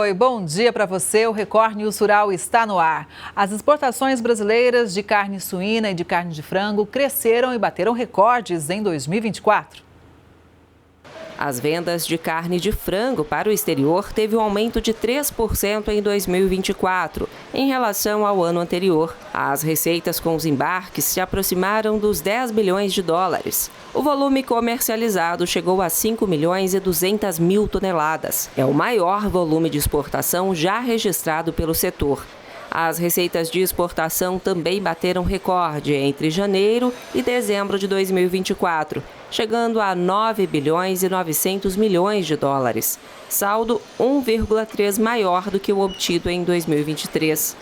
Oi, bom dia para você. O Record News Rural está no ar. As exportações brasileiras de carne suína e de carne de frango cresceram e bateram recordes em 2024. As vendas de carne de frango para o exterior teve um aumento de 3% em 2024, em relação ao ano anterior. As receitas com os embarques se aproximaram dos 10 bilhões de dólares. O volume comercializado chegou a 5 milhões e 200 mil toneladas. É o maior volume de exportação já registrado pelo setor. As receitas de exportação também bateram recorde entre janeiro e dezembro de 2024, chegando a 9 bilhões e 900 milhões de dólares, saldo 1,3 maior do que o obtido em 2023.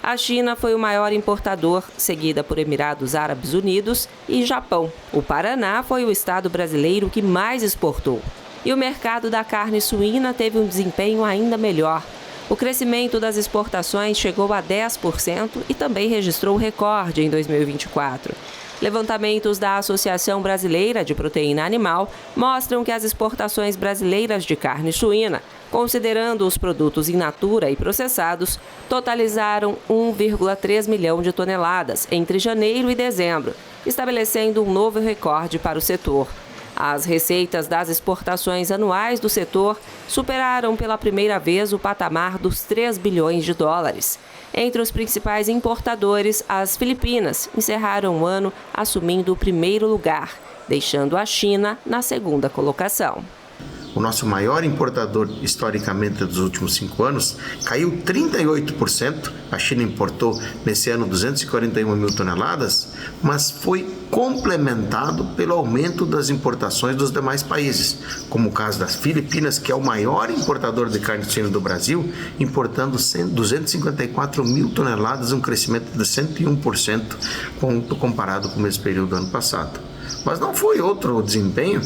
A China foi o maior importador, seguida por Emirados Árabes Unidos e Japão. O Paraná foi o estado brasileiro que mais exportou. E o mercado da carne suína teve um desempenho ainda melhor. O crescimento das exportações chegou a 10% e também registrou recorde em 2024. Levantamentos da Associação Brasileira de Proteína Animal mostram que as exportações brasileiras de carne suína, considerando os produtos in natura e processados, totalizaram 1,3 milhão de toneladas entre janeiro e dezembro, estabelecendo um novo recorde para o setor. As receitas das exportações anuais do setor superaram pela primeira vez o patamar dos 3 bilhões de dólares. Entre os principais importadores, as Filipinas encerraram o ano assumindo o primeiro lugar, deixando a China na segunda colocação. O nosso maior importador, historicamente, dos últimos 5 anos, caiu 38%. A China importou, nesse ano, 241 mil toneladas, mas foi complementado pelo aumento das importações dos demais países, como o caso das Filipinas, que é o maior importador de carne suína do Brasil, importando 254 mil toneladas, um crescimento de 101% comparado com o mesmo período do ano passado. Mas não foi outro desempenho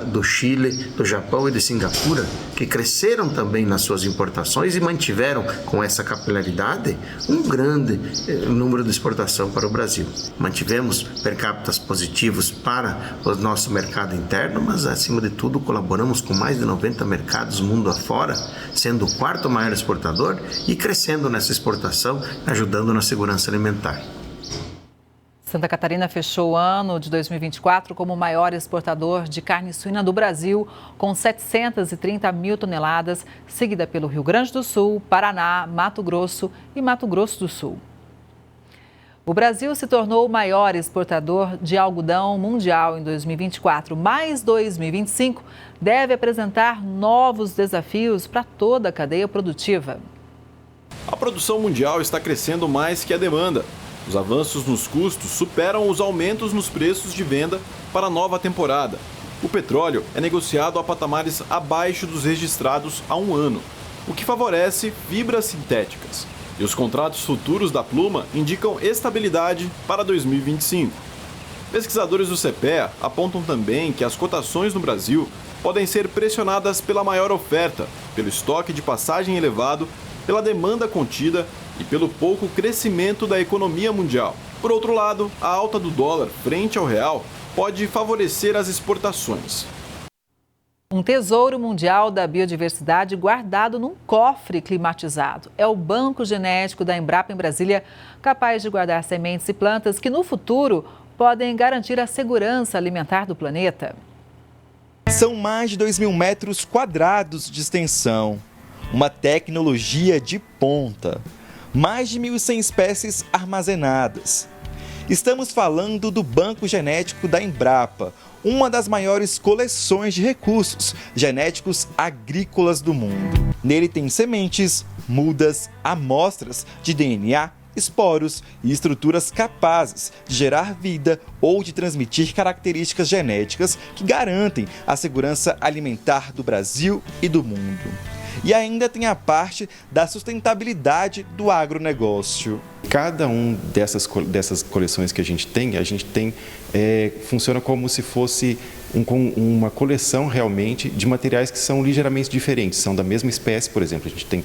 do Chile, do Japão e de Singapura, que cresceram também nas suas importações e mantiveram com essa capilaridade um grande número de exportação para o Brasil. Mantivemos per capita positivos para o nosso mercado interno, mas acima de tudo colaboramos com mais de 90 mercados mundo afora, sendo o 4º maior exportador e crescendo nessa exportação, ajudando na segurança alimentar. Santa Catarina fechou o ano de 2024 como o maior exportador de carne suína do Brasil, com 730 mil toneladas, seguida pelo Rio Grande do Sul, Paraná, Mato Grosso e Mato Grosso do Sul. O Brasil se tornou o maior exportador de algodão mundial em 2024, mas 2025 deve apresentar novos desafios para toda a cadeia produtiva. A produção mundial está crescendo mais que a demanda. Os avanços nos custos superam os aumentos nos preços de venda para a nova temporada. O petróleo é negociado a patamares abaixo dos registrados há um ano, o que favorece fibras sintéticas. E os contratos futuros da Pluma indicam estabilidade para 2025. Pesquisadores do CPEA apontam também que as cotações no Brasil podem ser pressionadas pela maior oferta, pelo estoque de passagem elevado, pela demanda contida e pelo pouco crescimento da economia mundial. Por outro lado, a alta do dólar frente ao real pode favorecer as exportações. Um tesouro mundial da biodiversidade guardado num cofre climatizado. É o Banco Genético da Embrapa em Brasília, capaz de guardar sementes e plantas que no futuro podem garantir a segurança alimentar do planeta. São mais de 2.000 metros quadrados de extensão. Uma tecnologia de ponta. Mais de 1.100 espécies armazenadas. Estamos falando do Banco Genético da Embrapa, uma das maiores coleções de recursos genéticos agrícolas do mundo. Nele tem sementes, mudas, amostras de DNA, esporos e estruturas capazes de gerar vida ou de transmitir características genéticas que garantem a segurança alimentar do Brasil e do mundo. E ainda tem a parte da sustentabilidade do agronegócio. Cada dessas coleções que a gente tem funciona como se fosse uma coleção realmente de materiais que são ligeiramente diferentes, são da mesma espécie. Por exemplo, a gente tem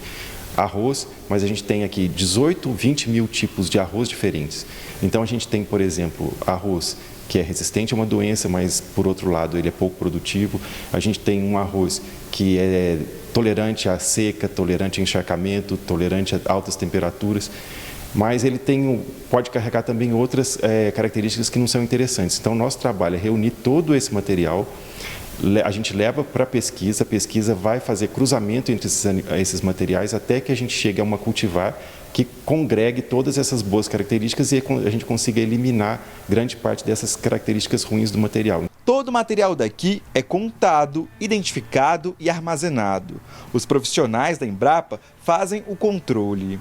arroz, mas a gente tem aqui 18, 20 mil tipos de arroz diferentes. Então a gente tem, por exemplo, arroz que é resistente a uma doença, mas, por outro lado, ele é pouco produtivo. A gente tem um arroz que é tolerante à seca, tolerante a encharcamento, tolerante a altas temperaturas, mas ele pode carregar também outras características que não são interessantes. Então, nosso trabalho é reunir todo esse material, a gente leva para a pesquisa vai fazer cruzamento entre esses materiais até que a gente chegue a uma cultivar que congregue todas essas boas características e a gente consiga eliminar grande parte dessas características ruins do material. Todo o material daqui é contado, identificado e armazenado. Os profissionais da Embrapa fazem o controle.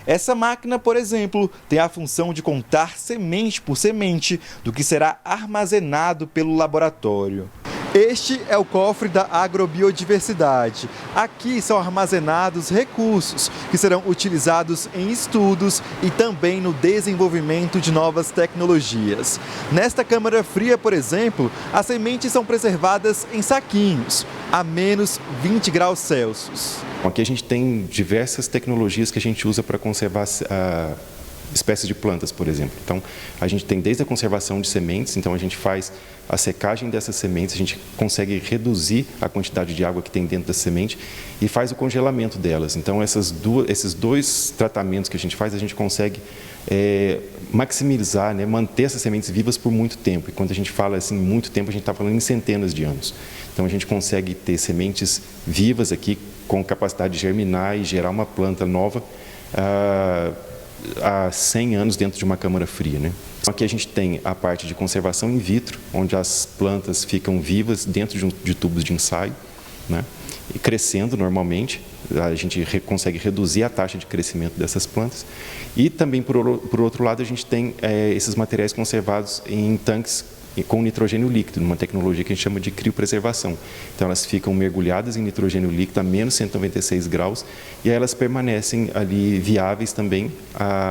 Essa máquina, por exemplo, tem a função de contar semente por semente do que será armazenado pelo laboratório. Este é o cofre da agrobiodiversidade. Aqui são armazenados recursos que serão utilizados em estudos e também no desenvolvimento de novas tecnologias. Nesta câmara fria, por exemplo, as sementes são preservadas em saquinhos, a menos 20 graus Celsius. Aqui a gente tem diversas tecnologias que a gente usa para conservar espécies de plantas, por exemplo. Então, a gente tem desde a conservação de sementes, então a gente faz a secagem dessas sementes, a gente consegue reduzir a quantidade de água que tem dentro da semente e faz o congelamento delas. Então, esses dois tratamentos que a gente faz, a gente consegue maximizar, né, manter essas sementes vivas por muito tempo. E quando a gente fala assim, muito tempo, a gente está falando em centenas de anos. Então, a gente consegue ter sementes vivas aqui, com capacidade de germinar e gerar uma planta nova há 100 anos dentro de uma câmara fria, né? Aqui a gente tem a parte de conservação in vitro, onde as plantas ficam vivas dentro de tubos de ensaio, né? E crescendo normalmente. A gente consegue reduzir a taxa de crescimento dessas plantas. E também, por outro lado, a gente tem esses materiais conservados em tanques com nitrogênio líquido, numa tecnologia que a gente chama de criopreservação. Então, elas ficam mergulhadas em nitrogênio líquido a menos 196 graus e aí elas permanecem ali viáveis também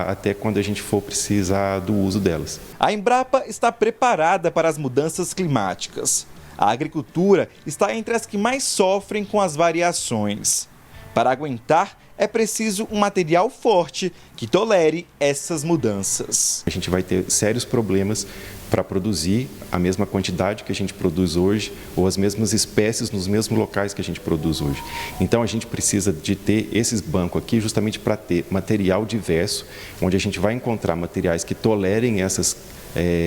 até quando a gente for precisar do uso delas. A Embrapa está preparada para as mudanças climáticas. A agricultura está entre as que mais sofrem com as variações. Para aguentar, é preciso um material forte que tolere essas mudanças. A gente vai ter sérios problemas para produzir a mesma quantidade que a gente produz hoje ou as mesmas espécies nos mesmos locais que a gente produz hoje. Então, a gente precisa de ter esses bancos aqui justamente para ter material diverso, onde a gente vai encontrar materiais que tolerem essas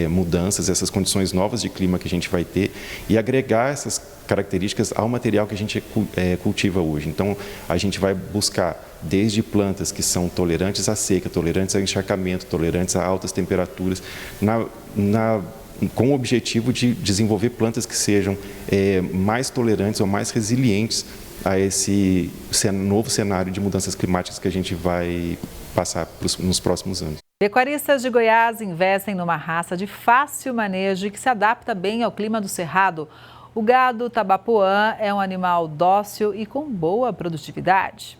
mudanças, essas condições novas de clima que a gente vai ter e agregar essas características ao material que a gente cultiva hoje. Então, a gente vai buscar desde plantas que são tolerantes à seca, tolerantes ao encharcamento, tolerantes a altas temperaturas, com o objetivo de desenvolver plantas que sejam mais tolerantes ou mais resilientes a esse novo cenário de mudanças climáticas que a gente vai passar nos próximos anos. Pecuaristas de Goiás investem numa raça de fácil manejo e que se adapta bem ao clima do Cerrado. O gado tabapuã é um animal dócil e com boa produtividade.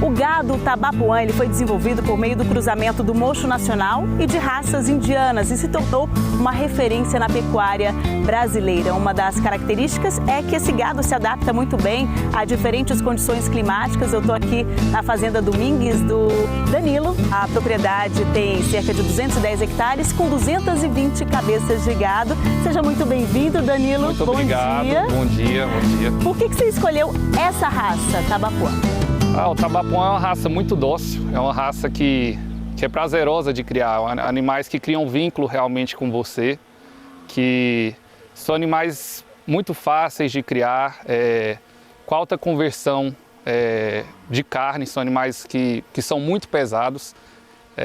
O gado tabapuã ele foi desenvolvido por meio do cruzamento do mocho nacional e de raças indianas e se tornou uma referência na pecuária brasileira. Uma das características é que esse gado se adapta muito bem a diferentes condições climáticas. Eu estou aqui na fazenda Domingues do Danilo. A propriedade tem cerca de 210 hectares com 220 cabeças de gado. Seja muito bem-vindo, Danilo. Muito obrigado. Bom dia. Bom dia. Por que você escolheu essa raça, tabapuã? O tabapuã é uma raça muito dócil, é uma raça que é prazerosa de criar, animais que criam vínculo realmente com você, que são animais muito fáceis de criar, com alta conversão de carne, são animais que são muito pesados.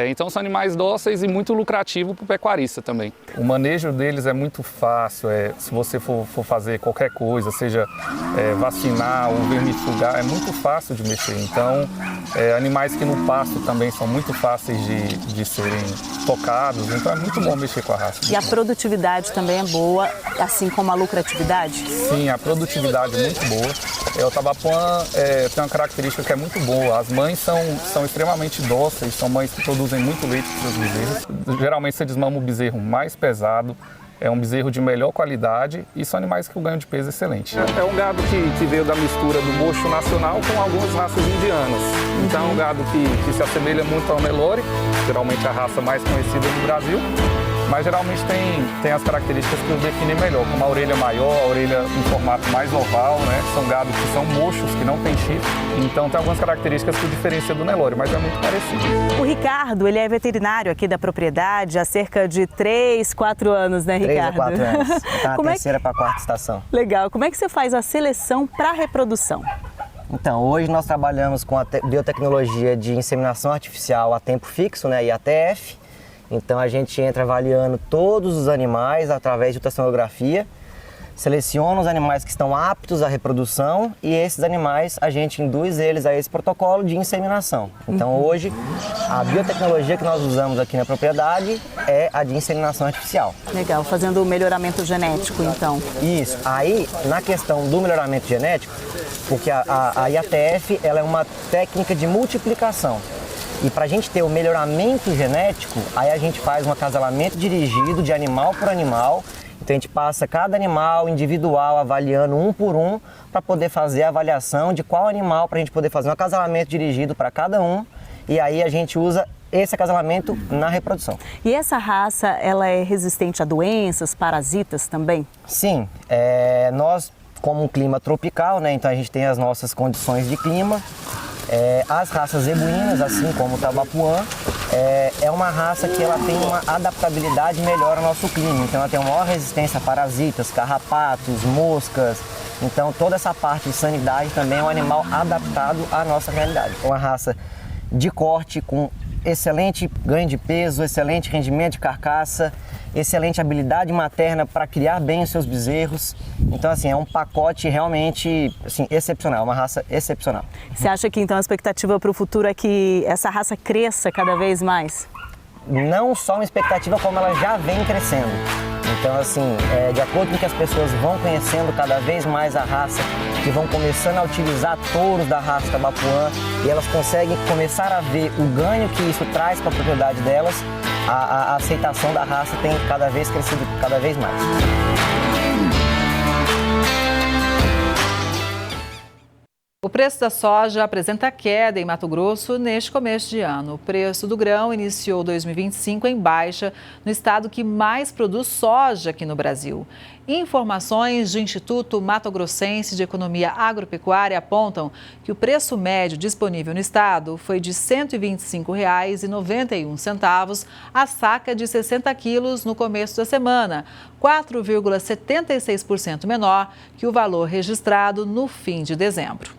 Então são animais dóceis e muito lucrativos para o pecuarista também. O manejo deles é muito fácil, se você for fazer qualquer coisa, seja vacinar ou vermifugar, é muito fácil de mexer. Então, animais que no pasto também são muito fáceis de serem tocados, então é muito bom mexer com a raça. E a produtividade também é boa, assim como a lucratividade? Sim, a produtividade é muito boa. O tabapuã tem uma característica que é muito boa. As mães são extremamente dóceis, são mães que produzem muito leite para os bezerros. Geralmente você desmama o bezerro mais pesado, é um bezerro de melhor qualidade e são animais que o ganho de peso é excelente. É um gado que veio da mistura do mocho nacional com algumas raças indianas. Então é um gado que se assemelha muito ao Nelore, geralmente a raça mais conhecida no Brasil. mas geralmente tem as características que os definem melhor, como a orelha maior, a orelha em formato mais oval, né? São gados que são mochos, que não tem chifre, então tem algumas características que diferenciam do Nelore, mas é muito parecido. O Ricardo, ele é veterinário aqui da propriedade há cerca de 3, 4 anos, né, Ricardo? 3 ou 4 anos. Está na terceira para a quarta estação. Legal. Como é que você faz a seleção para reprodução? Então, hoje nós trabalhamos com a biotecnologia de inseminação artificial a tempo fixo, né, IATF. Então, a gente entra avaliando todos os animais através de ultrassonografia, seleciona os animais que estão aptos à reprodução e esses animais a gente induz eles a esse protocolo de inseminação. Então, hoje, a biotecnologia que nós usamos aqui na propriedade é a de inseminação artificial. Legal, fazendo o melhoramento genético, então. Isso. Aí, na questão do melhoramento genético, porque a IATF ela é uma técnica de multiplicação. E para a gente ter o melhoramento genético, aí a gente faz um acasalamento dirigido de animal por animal. Então a gente passa cada animal individual avaliando um por um para poder fazer a avaliação de qual animal, para a gente poder fazer um acasalamento dirigido para cada um. E aí a gente usa esse acasalamento na reprodução. E essa raça, ela é resistente a doenças, parasitas também? Sim, nós como um clima tropical, né, então a gente tem as nossas condições de clima. As raças zebuínas, assim como o tabapuã, é uma raça que ela tem uma adaptabilidade melhor ao nosso clima. Então ela tem uma maior resistência a parasitas, carrapatos, moscas. Então toda essa parte de sanidade também é um animal adaptado à nossa realidade. Uma raça de corte com excelente ganho de peso, excelente rendimento de carcaça, excelente habilidade materna para criar bem os seus bezerros. Então, assim, é um pacote realmente assim, excepcional, uma raça excepcional. Você acha que, então, a expectativa para o futuro é que essa raça cresça cada vez mais? Não só uma expectativa, como ela já vem crescendo. Então, assim, de acordo com que as pessoas vão conhecendo cada vez mais a raça, que vão começando a utilizar touros da raça tabapuã, e elas conseguem começar a ver o ganho que isso traz para a propriedade delas, a aceitação da raça tem cada vez crescido cada vez mais. O preço da soja apresenta queda em Mato Grosso neste começo de ano. O preço do grão iniciou 2025 em baixa no estado que mais produz soja aqui no Brasil. Informações do Instituto Mato Grossense de Economia Agropecuária apontam que o preço médio disponível no estado foi de R$ 125,91 a saca de 60 quilos no começo da semana, 4,76% menor que o valor registrado no fim de dezembro.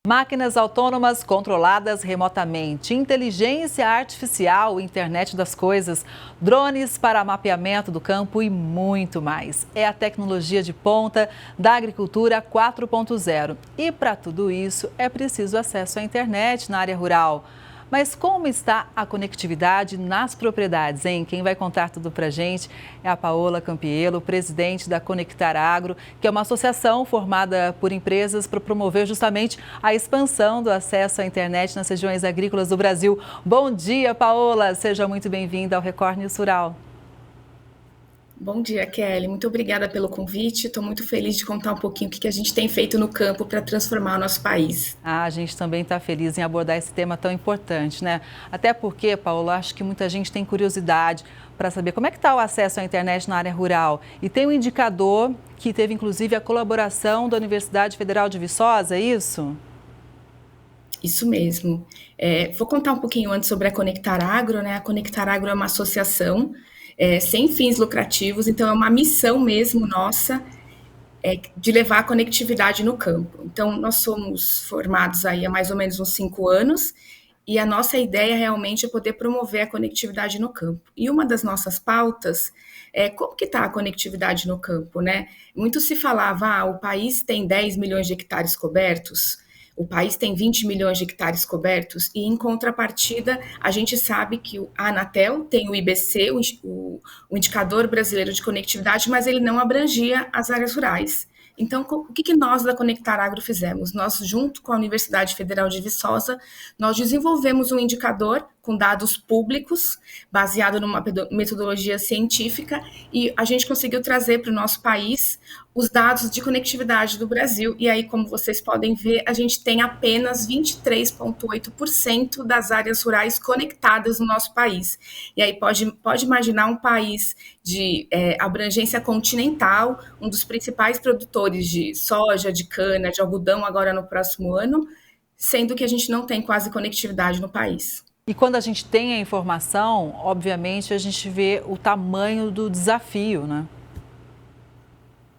Máquinas autônomas controladas remotamente, inteligência artificial, internet das coisas, drones para mapeamento do campo e muito mais. É a tecnologia de ponta da agricultura 4.0. E para tudo isso é preciso acesso à internet na área rural. Mas como está a conectividade nas propriedades, hein? Quem vai contar tudo para a gente é a Paola Campiello, presidente da Conectar Agro, que é uma associação formada por empresas para promover justamente a expansão do acesso à internet nas regiões agrícolas do Brasil. Bom dia, Paola! Seja muito bem-vinda ao Record News Rural. Bom dia, Kelly. Muito obrigada pelo convite. Estou muito feliz de contar um pouquinho o que a gente tem feito no campo para transformar o nosso país. A gente também está feliz em abordar esse tema tão importante, né? Até porque, Paola, acho que muita gente tem curiosidade para saber como é que está o acesso à internet na área rural. E tem um indicador que teve, inclusive, a colaboração da Universidade Federal de Viçosa, é isso? Isso mesmo. Vou contar um pouquinho antes sobre a Conectar Agro, né? A Conectar Agro é uma associação sem fins lucrativos, então é uma missão mesmo nossa de levar a conectividade no campo. Então, nós somos formados aí há mais ou menos uns 5 anos e a nossa ideia realmente é poder promover a conectividade no campo. E uma das nossas pautas é como que está a conectividade no campo, né? Muito se falava, o país tem 10 milhões de hectares cobertos, o país tem 20 milhões de hectares cobertos e, em contrapartida, a gente sabe que a Anatel tem o IBC, o Indicador Brasileiro de Conectividade, mas ele não abrangia as áreas rurais. Então, o que nós da Conectar Agro fizemos? Nós, junto com a Universidade Federal de Viçosa, nós desenvolvemos um indicador com dados públicos, baseado numa metodologia científica, e a gente conseguiu trazer para o nosso país os dados de conectividade do Brasil. E aí, como vocês podem ver, a gente tem apenas 23,8% das áreas rurais conectadas no nosso país. E aí pode imaginar um país de abrangência continental, um dos principais produtores de soja, de cana, de algodão agora no próximo ano, sendo que a gente não tem quase conectividade no país. E quando a gente tem a informação, obviamente, a gente vê o tamanho do desafio, né?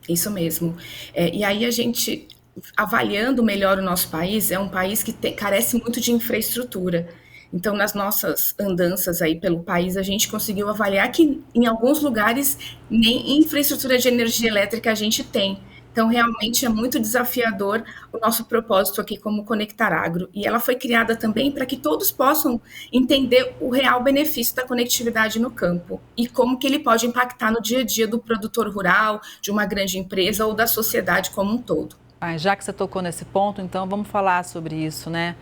Isso mesmo. E aí a gente, avaliando melhor o nosso país, é um país que carece muito de infraestrutura. Então, nas nossas andanças aí pelo país, a gente conseguiu avaliar que em alguns lugares nem infraestrutura de energia elétrica a gente tem. Então, realmente é muito desafiador o nosso propósito aqui como Conectar Agro. E ela foi criada também para que todos possam entender o real benefício da conectividade no campo e como que ele pode impactar no dia a dia do produtor rural, de uma grande empresa ou da sociedade como um todo. Já que você tocou nesse ponto, então vamos falar sobre isso, né?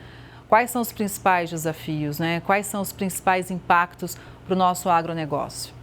Quais são os principais desafios, né? Quais são os principais impactos para o nosso agronegócio?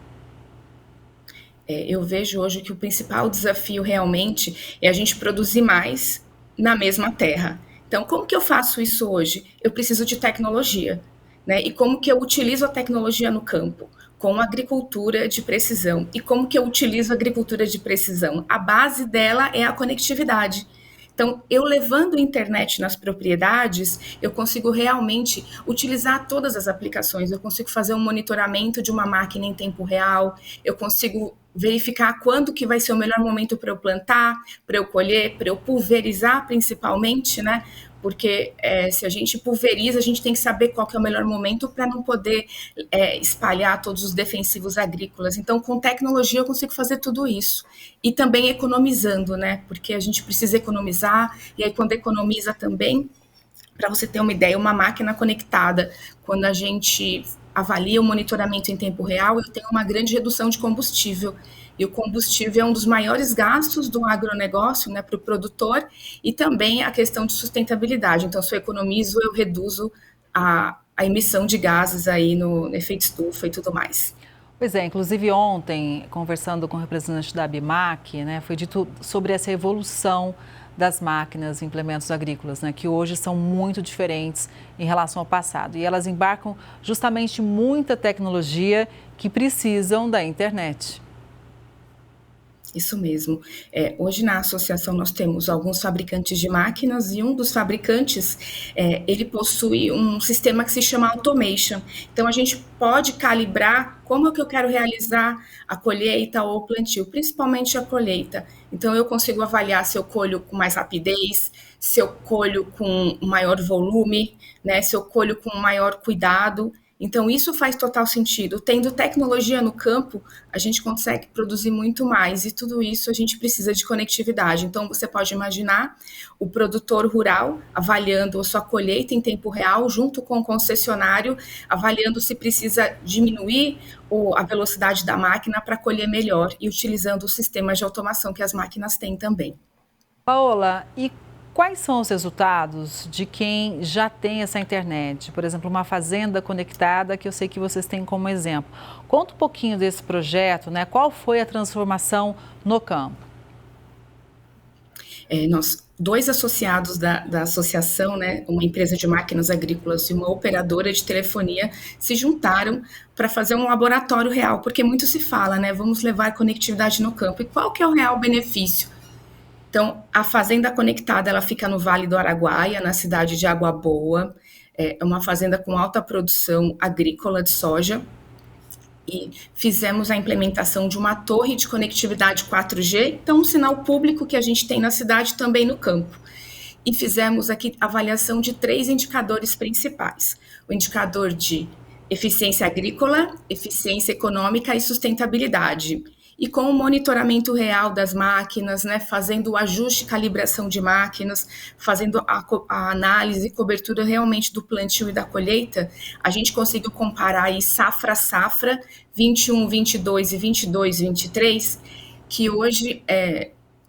Eu vejo hoje que o principal desafio realmente é a gente produzir mais na mesma terra. Então, como que eu faço isso hoje? Eu preciso de tecnologia, né? E como que eu utilizo a tecnologia no campo? Com agricultura de precisão. E como que eu utilizo a agricultura de precisão? A base dela é a conectividade. Então, eu levando a internet nas propriedades, eu consigo realmente utilizar todas as aplicações. Eu consigo fazer um monitoramento de uma máquina em tempo real, eu consigo verificar quando que vai ser o melhor momento para eu plantar, para eu colher, para eu pulverizar principalmente, né? Porque se a gente pulveriza, a gente tem que saber qual que é o melhor momento para não poder espalhar todos os defensivos agrícolas. Então, com tecnologia eu consigo fazer tudo isso. E também economizando, né? Porque a gente precisa economizar, e aí quando economiza também, para você ter uma ideia, uma máquina conectada, quando a gente avalia o monitoramento em tempo real, eu tenho uma grande redução de combustível. E o combustível é um dos maiores gastos do agronegócio, né, para o produtor, e também a questão de sustentabilidade. Então, se eu economizo, eu reduzo a emissão de gases aí no efeito estufa e tudo mais. Pois é, inclusive ontem, conversando com o representante da ABIMAQ, né, foi dito sobre essa evolução das máquinas e implementos agrícolas, né, que hoje são muito diferentes em relação ao passado. E elas embarcam justamente muita tecnologia que precisam da internet. Isso mesmo. Hoje na associação nós temos alguns fabricantes de máquinas e um dos fabricantes, ele possui um sistema que se chama automation. Então a gente pode calibrar como é que eu quero realizar a colheita ou o plantio, principalmente a colheita. Então eu consigo avaliar se eu colho com mais rapidez, se eu colho com maior volume, né, se eu colho com maior cuidado. Então, isso faz total sentido. Tendo tecnologia no campo, a gente consegue produzir muito mais. E tudo isso a gente precisa de conectividade. Então, você pode imaginar o produtor rural avaliando a sua colheita em tempo real, junto com o concessionário, avaliando se precisa diminuir a velocidade da máquina para colher melhor e utilizando os sistemas de automação que as máquinas têm também. Paola, e quais são os resultados de quem já tem essa internet? Por exemplo, uma fazenda conectada, que eu sei que vocês têm como exemplo. Conta um pouquinho desse projeto, né? Qual foi a transformação no campo? Nós, dois associados da associação, né, uma empresa de máquinas agrícolas e uma operadora de telefonia, se juntaram para fazer um laboratório real, porque muito se fala, né? Vamos levar conectividade no campo. E qual que é o real benefício? Então, a Fazenda Conectada, ela fica no Vale do Araguaia, na cidade de Água Boa. É uma fazenda com alta produção agrícola de soja. E fizemos a implementação de uma torre de conectividade 4G, então um sinal público que a gente tem na cidade também no campo. E fizemos aqui avaliação de 3 indicadores principais. O indicador de eficiência agrícola, eficiência econômica e sustentabilidade. E com o monitoramento real das máquinas, né, fazendo o ajuste e calibração de máquinas, fazendo a análise e cobertura realmente do plantio e da colheita, a gente conseguiu comparar aí safra a safra, 21, 22 e 22, 23, que hoje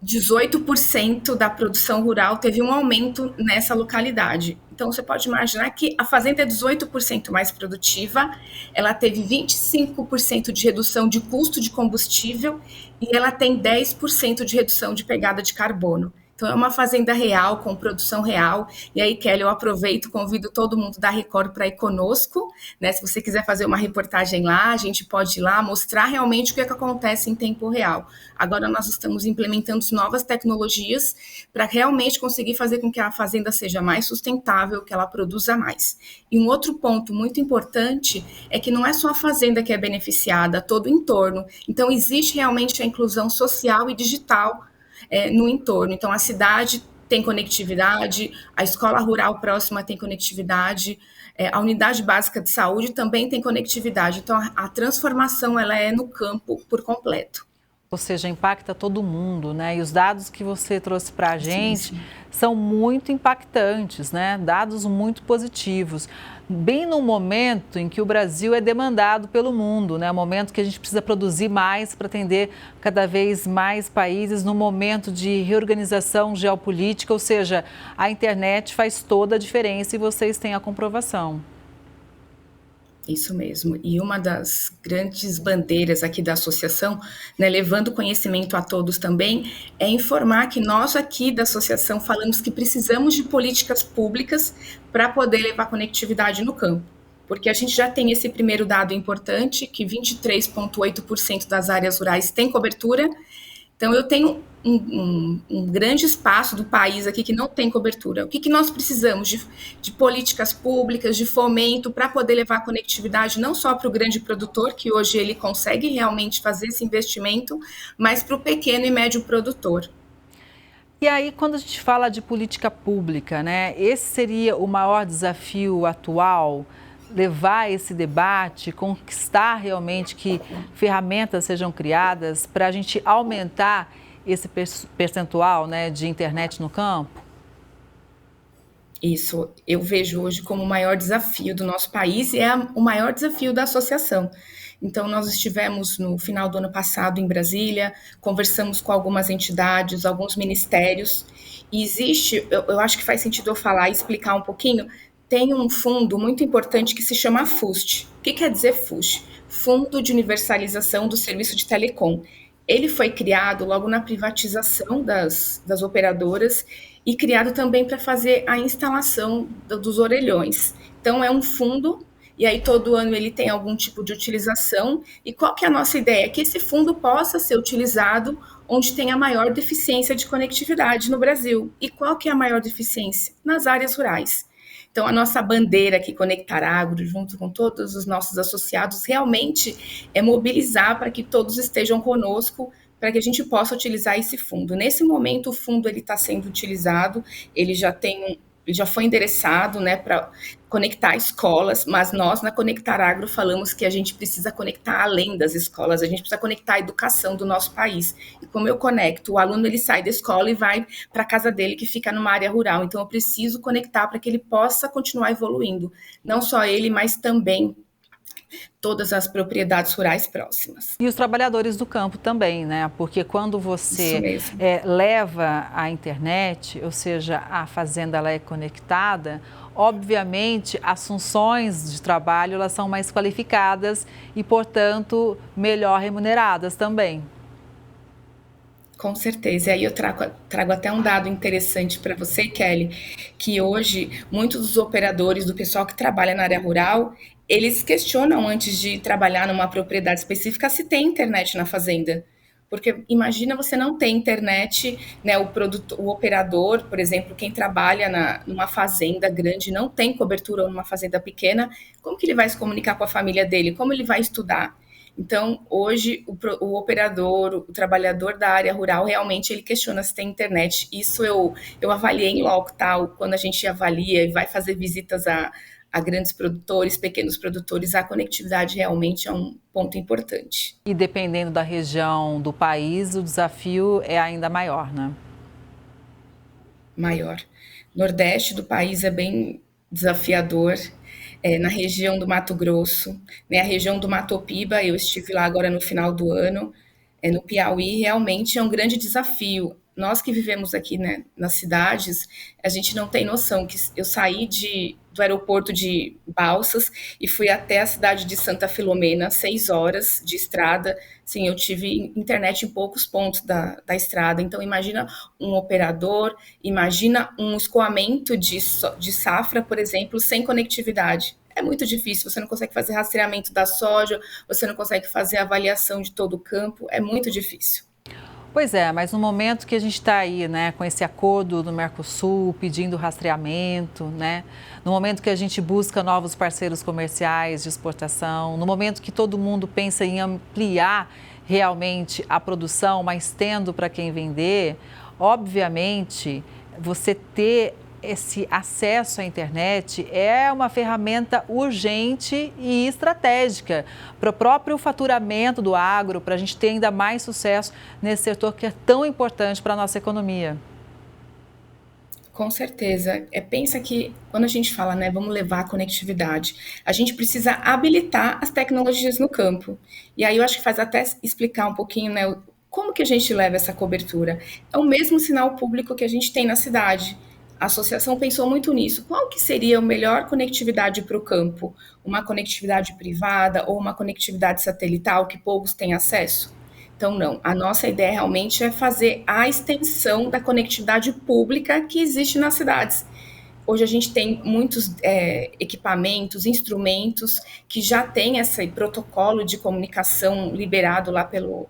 18% da produção rural teve um aumento nessa localidade. Então, você pode imaginar que a fazenda é 18% mais produtiva, ela teve 25% de redução de custo de combustível e ela tem 10% de redução de pegada de carbono. Então, é uma fazenda real, com produção real. E aí, Kelly, eu aproveito, convido todo mundo da Record para ir conosco, né? Se você quiser fazer uma reportagem lá, a gente pode ir lá mostrar realmente o que acontece em tempo real. Agora, nós estamos implementando novas tecnologias para realmente conseguir fazer com que a fazenda seja mais sustentável, que ela produza mais. E um outro ponto muito importante é que não é só a fazenda que é beneficiada, todo o entorno. Então, existe realmente a inclusão social e digital no entorno. Então, a cidade tem conectividade, a escola rural próxima tem conectividade, a unidade básica de saúde também tem conectividade. Então, a transformação ela é no campo por completo. Ou seja, impacta todo mundo, né? E os dados que você trouxe para a gente são muito impactantes, né? Dados muito positivos. Bem no momento em que o Brasil é demandado pelo mundo, né? O momento que a gente precisa produzir mais para atender cada vez mais países, no momento de reorganização geopolítica, ou seja, a internet faz toda a diferença e vocês têm a comprovação. Isso mesmo. E uma das grandes bandeiras aqui da associação, né, levando conhecimento a todos também, é informar que nós aqui da associação falamos que precisamos de políticas públicas para poder levar conectividade no campo. Porque a gente já tem esse primeiro dado importante, que 23,8% das áreas rurais têm cobertura. Então, eu tenho um grande espaço do país aqui que não tem cobertura. O que nós precisamos? De políticas públicas, de fomento, para poder levar a conectividade não só para o grande produtor, que hoje ele consegue realmente fazer esse investimento, mas para o pequeno e médio produtor. E aí, quando a gente fala de política pública, né, esse seria o maior desafio atual? Levar esse debate, conquistar realmente que ferramentas sejam criadas para a gente aumentar esse percentual, né, de internet no campo? Isso, eu vejo hoje como o maior desafio do nosso país e é o maior desafio da associação. Então, nós estivemos no final do ano passado em Brasília, conversamos com algumas entidades, alguns ministérios, e existe, eu acho que faz sentido eu falar e explicar um pouquinho. Tem um fundo muito importante que se chama FUST. O que quer dizer FUST? Fundo de Universalização do Serviço de Telecom. Ele foi criado logo na privatização das operadoras e criado também para fazer a instalação dos orelhões. Então, é um fundo, e aí todo ano ele tem algum tipo de utilização. E qual que é a nossa ideia? Que esse fundo possa ser utilizado onde tem a maior deficiência de conectividade no Brasil. E qual que é a maior deficiência? Nas áreas rurais. Então, a nossa bandeira aqui, Conectar Agro, junto com todos os nossos associados, realmente é mobilizar para que todos estejam conosco, para que a gente possa utilizar esse fundo. Nesse momento, o fundo está sendo utilizado, ele já foi endereçado, né, para conectar escolas, mas nós na Conectar Agro falamos que a gente precisa conectar além das escolas, a gente precisa conectar a educação do nosso país. E como eu conecto, o aluno ele sai da escola e vai para a casa dele que fica numa área rural, então eu preciso conectar para que ele possa continuar evoluindo, não só ele, mas também todas as propriedades rurais próximas. E os trabalhadores do campo também, né? Porque quando você leva a internet, ou seja, a fazenda ela é conectada, obviamente as funções de trabalho elas são mais qualificadas e, portanto, melhor remuneradas também. Com certeza. E aí eu trago até um dado interessante para você, Kelly, que hoje muitos dos operadores, do pessoal que trabalha na área rural, eles questionam antes de trabalhar numa propriedade específica se tem internet na fazenda. Porque imagina você não ter internet, né, o operador, por exemplo, quem trabalha numa fazenda grande, não tem cobertura ou numa fazenda pequena, como que ele vai se comunicar com a família dele? Como ele vai estudar? Então, hoje, o operador, o trabalhador da área rural, realmente ele questiona se tem internet. Isso eu avaliei em loco, tá? Quando a gente avalia e vai fazer visitas a grandes produtores, pequenos produtores, a conectividade realmente é um ponto importante. E dependendo da região do país, o desafio é ainda maior, né? Maior. Nordeste do país é bem desafiador. Na região do Mato Grosso, né, a região do Matopiba, eu estive lá agora no final do ano, no Piauí, realmente é um grande desafio. nós que vivemos aqui, né, nas cidades, a gente não tem noção que eu saí do aeroporto de Balsas e fui até a cidade de Santa Filomena, 6 horas de estrada. Sim, eu tive internet em poucos pontos da estrada. Então, imagina um operador, imagina um escoamento de safra, por exemplo, sem conectividade. É muito difícil, você não consegue fazer rastreamento da soja, você não consegue fazer avaliação de todo o campo, é muito difícil. Pois é, mas no momento que a gente está aí, né, com esse acordo do Mercosul, pedindo rastreamento, né, no momento que a gente busca novos parceiros comerciais de exportação, no momento que todo mundo pensa em ampliar realmente a produção, mas tendo para quem vender, obviamente, você ter esse acesso à internet é uma ferramenta urgente e estratégica para o próprio faturamento do agro, para a gente ter ainda mais sucesso nesse setor que é tão importante para a nossa economia. Com certeza. Pensa que quando a gente fala, né, vamos levar a conectividade, a gente precisa habilitar as tecnologias no campo. E aí eu acho que faz até explicar um pouquinho, né, como que a gente leva essa cobertura. É o mesmo sinal público que a gente tem na cidade. A associação pensou muito nisso. Qual que seria a melhor conectividade para o campo? Uma conectividade privada ou uma conectividade satelital que poucos têm acesso? Então, não. A nossa ideia realmente é fazer a extensão da conectividade pública que existe nas cidades. Hoje a gente tem muitos equipamentos, instrumentos que já têm esse protocolo de comunicação liberado lá pelo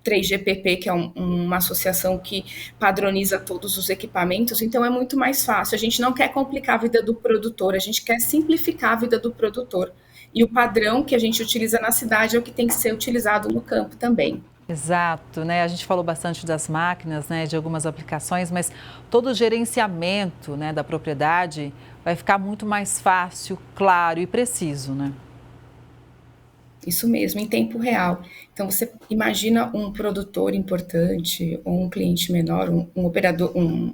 3GPP, que é uma associação que padroniza todos os equipamentos, então é muito mais fácil. A gente não quer complicar a vida do produtor, a gente quer simplificar a vida do produtor. E o padrão que a gente utiliza na cidade é o que tem que ser utilizado no campo também. Exato, né? A gente falou bastante das máquinas, né, de algumas aplicações, mas todo o gerenciamento, né, da propriedade vai ficar muito mais fácil, claro e preciso, né? Isso mesmo, em tempo real. Então, você imagina um produtor importante, ou um cliente menor, um operador, um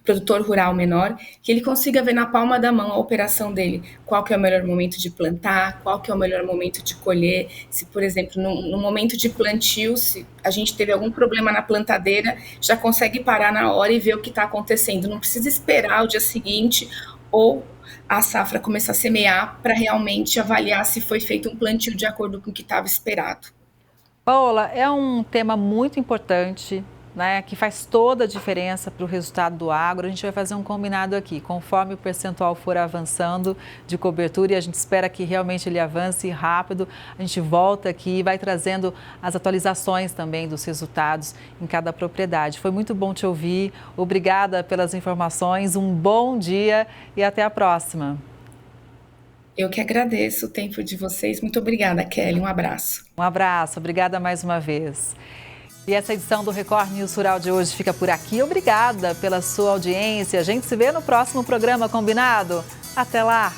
produtor rural menor, que ele consiga ver na palma da mão a operação dele, qual que é o melhor momento de plantar, qual que é o melhor momento de colher, se, por exemplo, no momento de plantio, se a gente teve algum problema na plantadeira, já consegue parar na hora e ver o que está acontecendo, não precisa esperar o dia seguinte ou a safra começar a semear para realmente avaliar se foi feito um plantio de acordo com o que estava esperado. Paola, é um tema muito importante, né, que faz toda a diferença para o resultado do agro. A gente vai fazer um combinado aqui, conforme o percentual for avançando de cobertura, e a gente espera que realmente ele avance rápido, a gente volta aqui e vai trazendo as atualizações também dos resultados em cada propriedade. Foi muito bom te ouvir, obrigada pelas informações, um bom dia e até a próxima. Eu que agradeço o tempo de vocês. Muito obrigada, Kelly. Um abraço. Um abraço, obrigada mais uma vez. E essa edição do Record News Rural de hoje fica por aqui. Obrigada pela sua audiência. A gente se vê no próximo programa, combinado? Até lá!